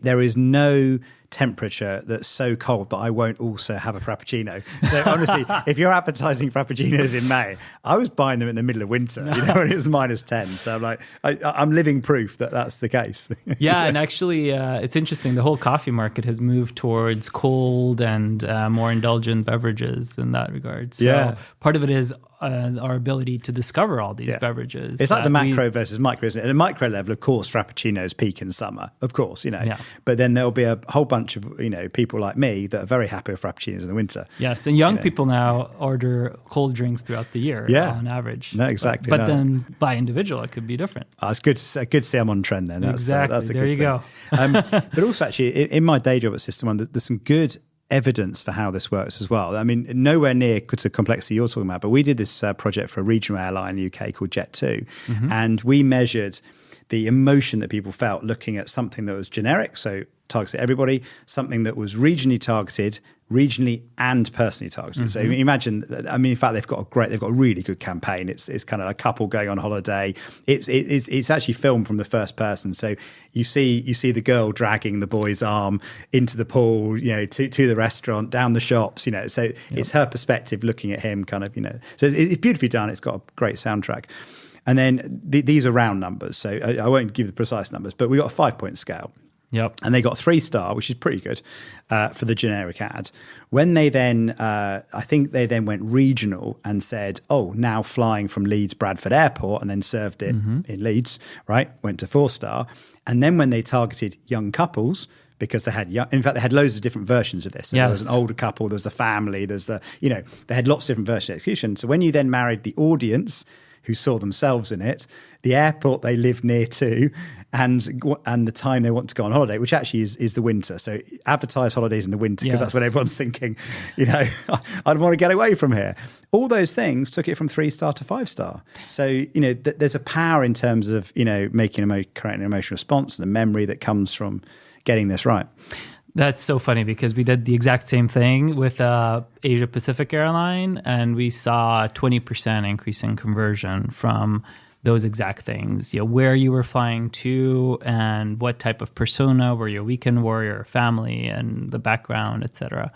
there is no temperature that's so cold that I won't also have a Frappuccino. So honestly, if you're advertising Frappuccinos in May, I was buying them in the middle of winter, when it was -10. So I'm like, I'm living proof that that's the case. Yeah, and actually, it's interesting. The whole coffee market has moved towards cold and more indulgent beverages in that regard. So part of it is our ability to discover all these beverages. It's like the macro versus micro, isn't it? At a micro level, of course, Frappuccinos peak in summer, of course, But then there'll be a whole bunch of, people like me that are very happy with Frappuccinos in the winter. Yes, and young people now order cold drinks throughout the year on average. No, exactly. But then by individual, it could be different. Oh, it's good to see I'm on trend then. Exactly. That's a there good you thing. go. But also actually, in my day job at System One, there's some good evidence for how this works as well. I mean, nowhere near to the complexity you're talking about, but we did this project for a regional airline in the UK called Jet2, and we measured the emotion that people felt looking at something that was generic, so targeted everybody, something that was regionally targeted, regionally and personally targeted. So imagine, in fact, they've got a really good campaign. It's kind of a couple going on holiday. It's actually filmed from the first person. So you see the girl dragging the boy's arm into the pool, to the restaurant, down the shops, So it's her perspective looking at him, kind of, So it's beautifully done. It's got a great soundtrack. And then these are round numbers, so I won't give the precise numbers, but we got a 5-point scale. Yep. And they got 3-star, which is pretty good for the generic ad. When they then, I think they then went regional and said, now flying from Leeds Bradford Airport, and then served it in Leeds, right? Went to 4-star. And then when they targeted young couples, because they had loads of different versions of this. So there was an older couple, there's a family, they had lots of different versions of execution. So when you then married the audience who saw themselves in it, the airport they live near to, and the time they want to go on holiday, which actually is the winter. So advertise holidays in the winter because that's when everyone's thinking, I'd want to get away from here. All those things took it from 3-star to 5-star. So, there's a power in terms of, creating an emotional response and the memory that comes from getting this right. That's so funny because we did the exact same thing with Asia Pacific airline, and we saw a 20% increase in conversion from those exact things. Where you were flying to and what type of persona, were you a weekend warrior, family, and the background, etc.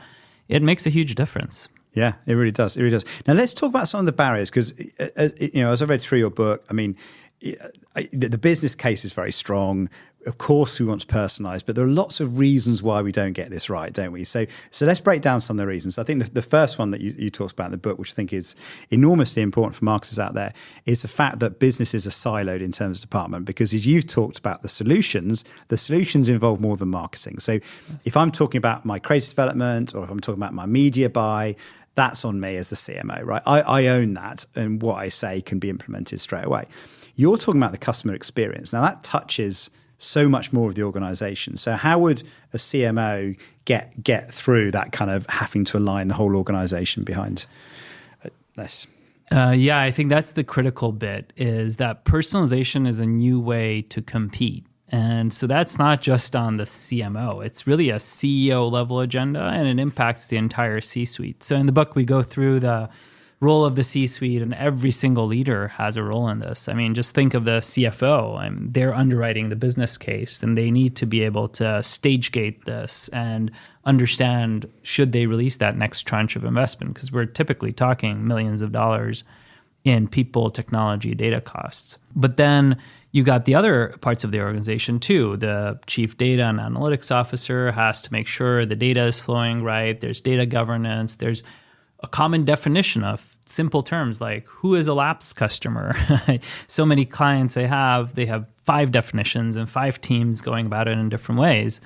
It makes a huge difference. Yeah, it really does. It really does. Now let's talk about some of the barriers because, as I read through your book, the business case is very strong. Of course, we want to personalize, but there are lots of reasons why we don't get this right, don't we? So let's break down some of the reasons. I think the first one that you talked about in the book, which I think is enormously important for marketers out there, is the fact that businesses are siloed in terms of department. Because as you've talked about the solutions involve more than marketing. So if I'm talking about my creative development, or if I'm talking about my media buy, that's on me as the CMO, right? I own that, and what I say can be implemented straight away. You're talking about the customer experience. Now that touches so much more of the organization. So how would a CMO get through that kind of having to align the whole organization behind this? I think that's the critical bit, is that personalization is a new way to compete. And so that's not just on the CMO. It's really a CEO level agenda, and it impacts the entire C-suite. So in the book, we go through the role of the C-suite, and every single leader has a role in this. Just think of the CFO. They're underwriting the business case, and they need to be able to stage gate this and understand, should they release that next tranche of investment? Because we're typically talking millions of dollars in people, technology, data costs. But then you got the other parts of the organization too. The chief data and analytics officer has to make sure the data is flowing right. There's data governance. There's a common definition of simple terms like, who is a lapsed customer? So many clients they have 5 definitions and 5 teams going about it in different ways.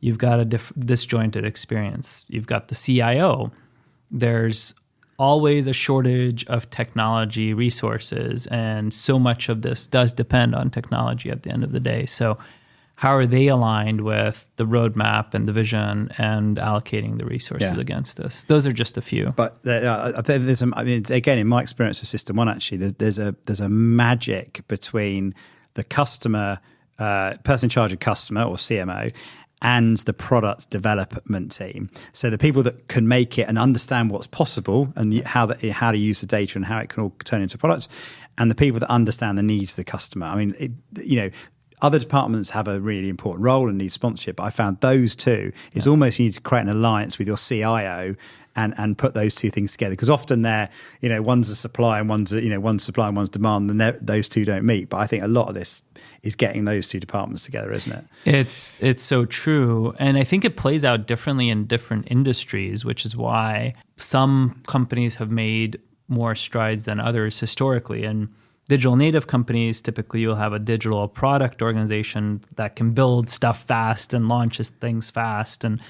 You've got a disjointed experience. You've got the CIO. There's always a shortage of technology resources, and so much of this does depend on technology at the end of the day. So how are they aligned with the roadmap and the vision and allocating the resources against us? Those are just a few. But there's again, in my experience of System One, actually, there's a magic between the customer, person in charge of customer or CMO, and the product development team. So the people that can make it and understand what's possible and how to use the data and how it can all turn into products, and the people that understand the needs of the customer. I mean, other departments have a really important role and need sponsorship, but I found those two is almost you need to create an alliance with your CIO and put those two things together, because often they're, one's a supply and one's supply and one's demand, and those two don't meet. But I think a lot of this is getting those two departments together, isn't it? It's so true. And I think it plays out differently in different industries, which is why some companies have made more strides than others historically. And digital native companies, typically you'll have a digital product organization that can build stuff fast and launches things fast and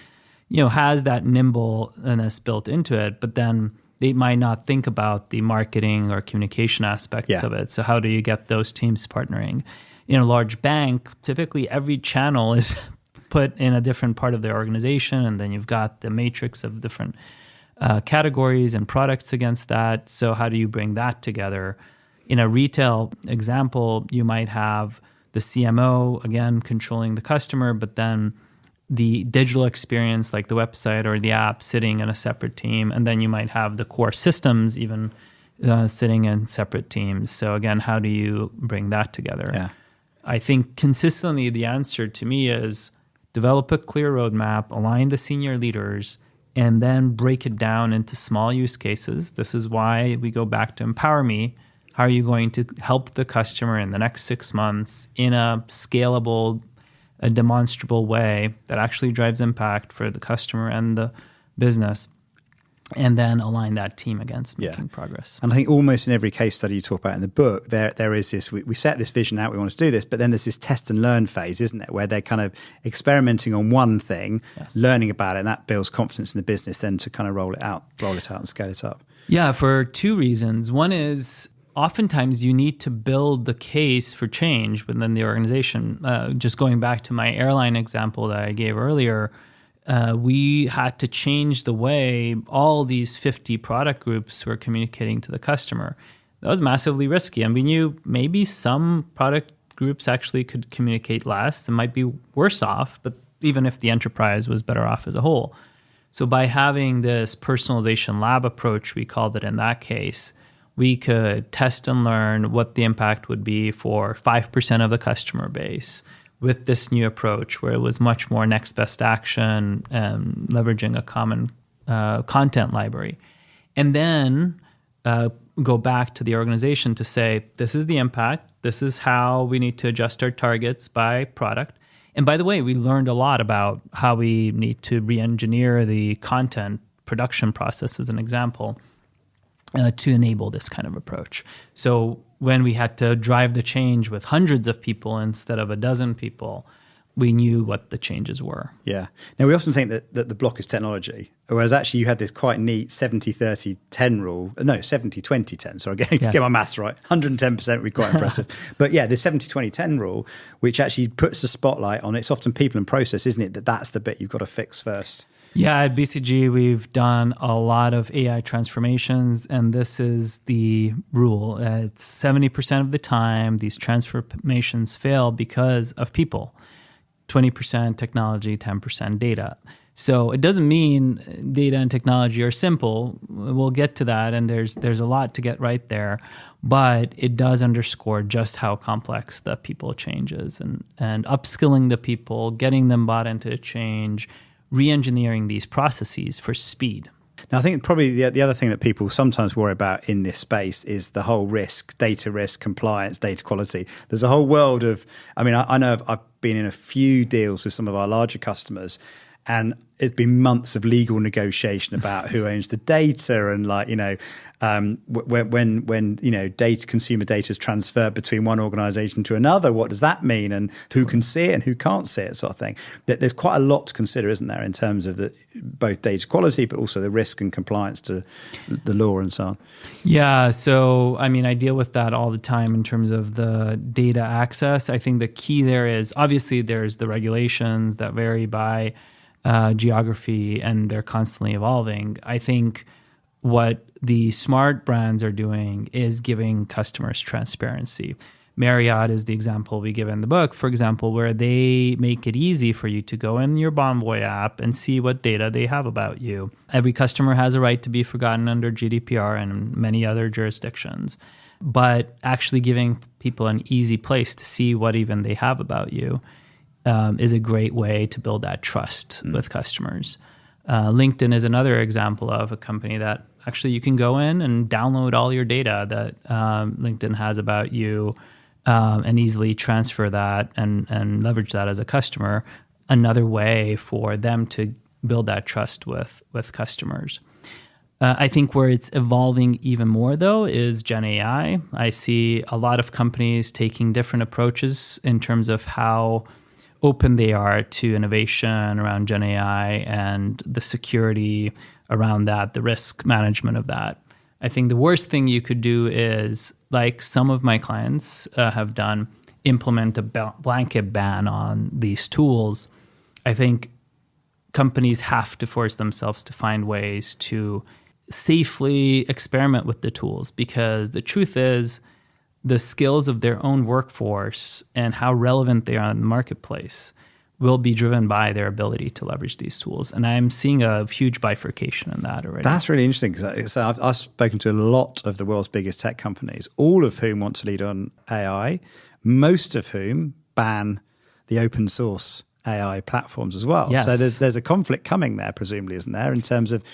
has that nimbleness built into it, but then they might not think about the marketing or communication aspects of it. So how do you get those teams partnering? In a large bank, typically every channel is put in a different part of the organization, and then you've got the matrix of different categories and products against that. So how do you bring that together? In a retail example, you might have the CMO, again, controlling the customer, but then the digital experience like the website or the app sitting in a separate team. And then you might have the core systems even sitting in separate teams. So again, how do you bring that together? Yeah. I think consistently the answer to me is develop a clear roadmap, align the senior leaders, and then break it down into small use cases. This is why we go back to Empower Me. How are you going to help the customer in the next 6 months in a scalable, a demonstrable way that actually drives impact for the customer and the business, and then align that team against making progress. And I think almost in every case study you talk about in the book, there is this, we set this vision out, we want to do this, but then there's this test and learn phase, isn't it? Where they're kind of experimenting on one thing, learning about it, and that builds confidence in the business then to kind of roll it out and scale it up. Yeah, for two reasons. One is oftentimes you need to build the case for change within the organization. Just going back to my airline example that I gave earlier, we had to change the way all these 50 product groups were communicating to the customer. That was massively risky. And we knew maybe some product groups actually could communicate less and might be worse off, but even if the enterprise was better off as a whole. So by having this personalization lab approach, we called it in that case, we could test and learn what the impact would be for 5% of the customer base with this new approach, where it was much more next best action and leveraging a common content library. And then go back to the organization to say, this is the impact, this is how we need to adjust our targets by product. And by the way, we learned a lot about how we need to re-engineer the content production process, as an example, to enable this kind of approach. So when we had to drive the change with hundreds of people instead of a dozen people, we knew what the changes were. Yeah. Now, we often think that the block is technology, whereas actually you had this quite neat 70-30-10 rule. No, 70-20-10. Sorry, get my maths right. 110% would be quite impressive. But yeah, the 70-20-10 rule, which actually puts the spotlight on, it's often people and process, isn't it? That's the bit you've got to fix first. Yeah, at BCG, we've done a lot of AI transformations, and this is the rule. It's 70% of the time, these transformations fail because of people. 20% technology, 10% data. So it doesn't mean data and technology are simple. We'll get to that, and there's a lot to get right there. But it does underscore just how complex the people change is, and upskilling the people, getting them bought into change, re-engineering these processes for speed. Now, I think probably the other thing that people sometimes worry about in this space is the whole risk, data risk, compliance, data quality. There's a whole world of, I know I've been in a few deals with some of our larger customers, And it's been months of legal negotiation about who owns the data, and when consumer data is transferred between one organization to another, what does that mean, and who can see it and who can't see it, sort of thing. There's quite a lot to consider, isn't there, in terms of both data quality, but also the risk and compliance to the law and so on. Yeah, so I deal with that all the time in terms of the data access. I think the key there is, obviously there's the regulations that vary by geography, and they're constantly evolving. I think what the smart brands are doing is giving customers transparency. Marriott is the example we give in the book, for example, where they make it easy for you to go in your Bonvoy app and see what data they have about you. Every customer has a right to be forgotten under GDPR and many other jurisdictions. But actually giving people an easy place to see what even they have about you is a great way to build that trust with customers. LinkedIn is another example of a company that actually you can go in and download all your data that LinkedIn has about you and easily transfer that and leverage that as a customer. Another way for them to build that trust with customers. I think where it's evolving even more, though, is Gen AI. I see a lot of companies taking different approaches in terms of how open they are to innovation around Gen AI and the security around that, the risk management of that. I think the worst thing you could do is, like some of my clients have done, implement a blanket ban on these tools. I think companies have to force themselves to find ways to safely experiment with the tools, because the truth is the skills of their own workforce and how relevant they are in the marketplace will be driven by their ability to leverage these tools. And I'm seeing a huge bifurcation in that already. That's really interesting, because I've spoken to a lot of the world's biggest tech companies, all of whom want to lead on AI, most of whom ban the open source AI platforms as well. Yes. So there's a conflict coming there, presumably, isn't there, in terms of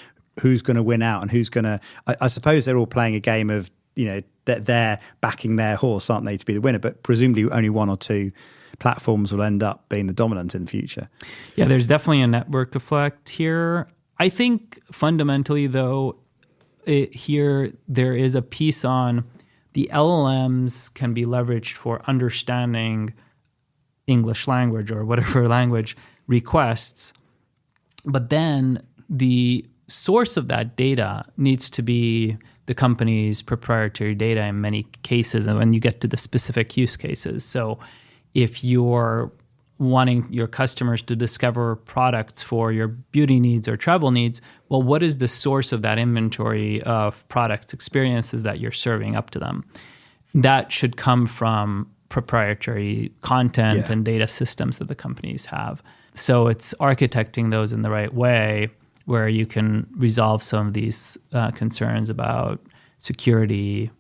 who's going to win out and who's going to... I suppose they're all playing a game of, that they're backing their horse, aren't they, to be the winner, but presumably only one or two platforms will end up being the dominant in the future. Yeah, there's definitely a network effect here. I think fundamentally, though, here there is a piece on the LLMs can be leveraged for understanding English language or whatever language requests, but then the source of that data needs to be the company's proprietary data in many cases, and when you get to the specific use cases. So if you're wanting your customers to discover products for your beauty needs or travel needs, well, what is the source of that inventory of products, experiences that you're serving up to them? That should come from proprietary content and data systems that the companies have. So it's architecting those in the right way where you can resolve some of these concerns about security,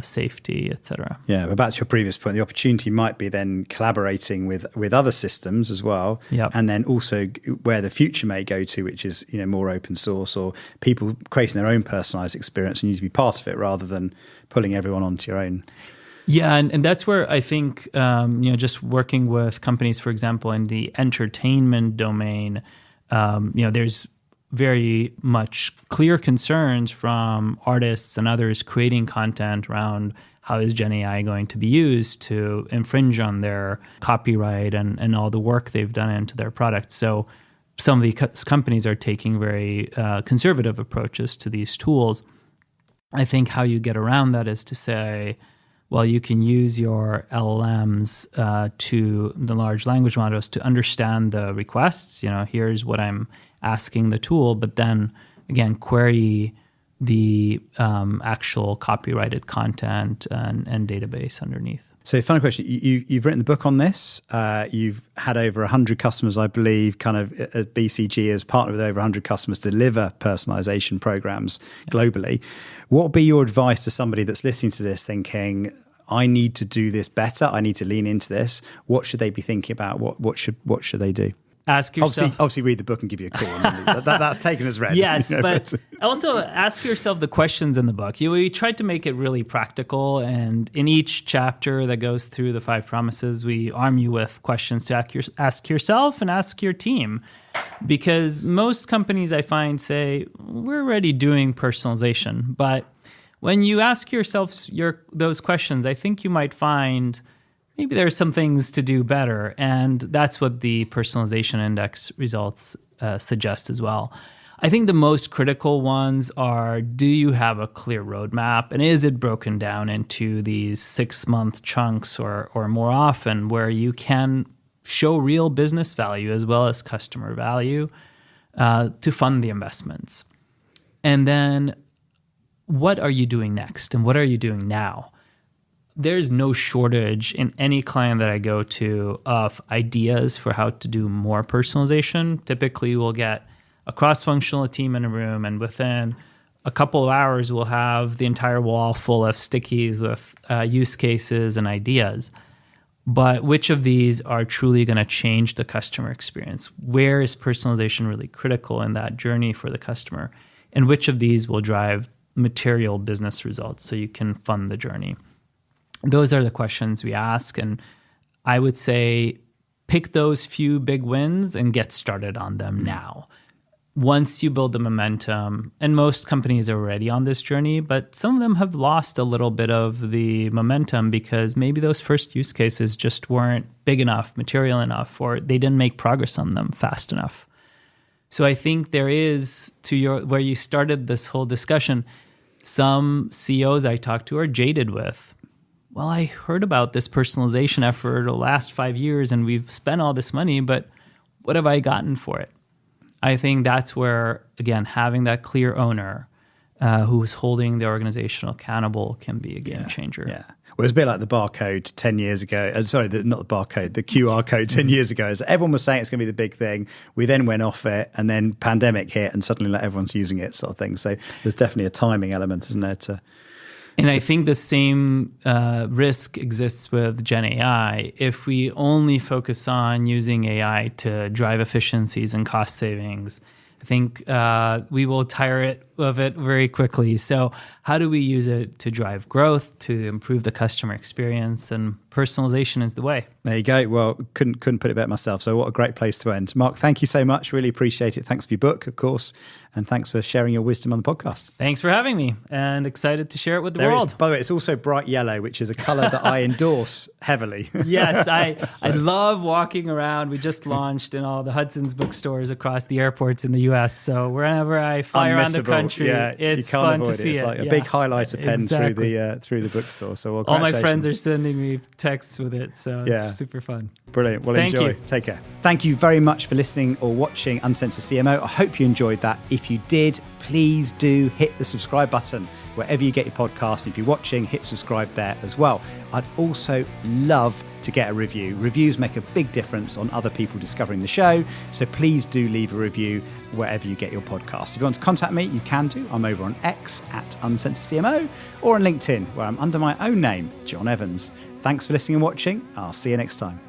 safety, et cetera. Yeah, but back to your previous point, the opportunity might be then collaborating with other systems as well. Yep. And then also where the future may go to, which is more open source, or people creating their own personalized experience, and you need to be part of it rather than pulling everyone onto your own. Yeah, and that's where I think just working with companies, for example, in the entertainment domain, there's very much clear concerns from artists and others creating content around how is Gen AI going to be used to infringe on their copyright and all the work they've done into their products. So some of the companies are taking very conservative approaches to these tools. I think how you get around that is to say, well, you can use your LLMs to the large language models to understand the requests. Here's what I'm asking the tool, but then again, query the actual copyrighted content and database underneath. So, final question. You've written the book on this. You've had over 100 customers, I believe, kind of at BCG as partnered with over 100 customers to deliver personalization programs globally. What would be your advice to somebody that's listening to this thinking, I need to do this better, I need to lean into this? What should they be thinking about? What should they do? ask yourself. Obviously read the book and give you a call. That's taken as read. Yes, you know, but also ask yourself the questions in the book. We tried to make it really practical, and in each chapter that goes through the 5 promises, we arm you with questions to ask yourself and ask your team. Because most companies, I find, say, we're already doing personalization. But when you ask yourself those questions, I think you might find maybe there are some things to do better. And that's what the personalization index results suggest as well. I think the most critical ones are, do you have a clear roadmap? And is it broken down into these 6-month chunks or more often, where you can show real business value as well as customer value to fund the investments? And then what are you doing next? And what are you doing now? There's no shortage in any client that I go to of ideas for how to do more personalization. Typically, we'll get a cross-functional team in a room, and within a couple of hours, we'll have the entire wall full of stickies with use cases and ideas. But which of these are truly going to change the customer experience? Where is personalization really critical in that journey for the customer? And which of these will drive material business results so you can fund the journey? Those are the questions we ask. And I would say pick those few big wins and get started on them now. Once you build the momentum, and most companies are already on this journey, but some of them have lost a little bit of the momentum because maybe those first use cases just weren't big enough, material enough, or they didn't make progress on them fast enough. So I think there is, where you started this whole discussion, some CEOs I talk to are jaded with, well, I heard about this personalization effort the last 5 years and we've spent all this money, but what have I gotten for it? I think that's where, again, having that clear owner who's holding the organization accountable can be a game changer. Yeah. Well, it was a bit like the barcode 10 years ago. Not the barcode, the QR code 10 years ago. So everyone was saying it's going to be the big thing. We then went off it, and then pandemic hit, and suddenly everyone's using it, sort of thing. So there's definitely a timing element, isn't there? And I think the same risk exists with Gen AI. If we only focus on using AI to drive efficiencies and cost savings, I think we will tire of it very quickly. So how do we use it to drive growth, to improve the customer experience? And personalization is the way. There you go. Well, couldn't put it better myself. So what a great place to end. Mark, thank you so much. Really appreciate it. Thanks for your book, of course. And thanks for sharing your wisdom on the podcast. Thanks for having me, and excited to share it with the world. By the way, it's also bright yellow, which is a color that I endorse heavily. Yes, I love walking around. We just launched in all the Hudson's bookstores across the airports in the US. So wherever I fly around the country, it's fun to see it. It's like a big highlighter pen through the bookstore. So all my friends are sending me texts with it. So it's super fun. Brilliant. Well, Thank enjoy. you. Take care. Thank you very much for listening or watching Uncensored CMO. I hope you enjoyed that. If you did, please do hit the subscribe button wherever you get your podcast. If you're watching, hit subscribe there as well. I'd also love to get a review. Reviews make a big difference on other people discovering the show. So please do leave a review wherever you get your podcast. If you want to contact me, you can do. I'm over on X @UncensoredCMO or on LinkedIn, where I'm under my own name, John Evans. Thanks for listening and watching. I'll see you next time.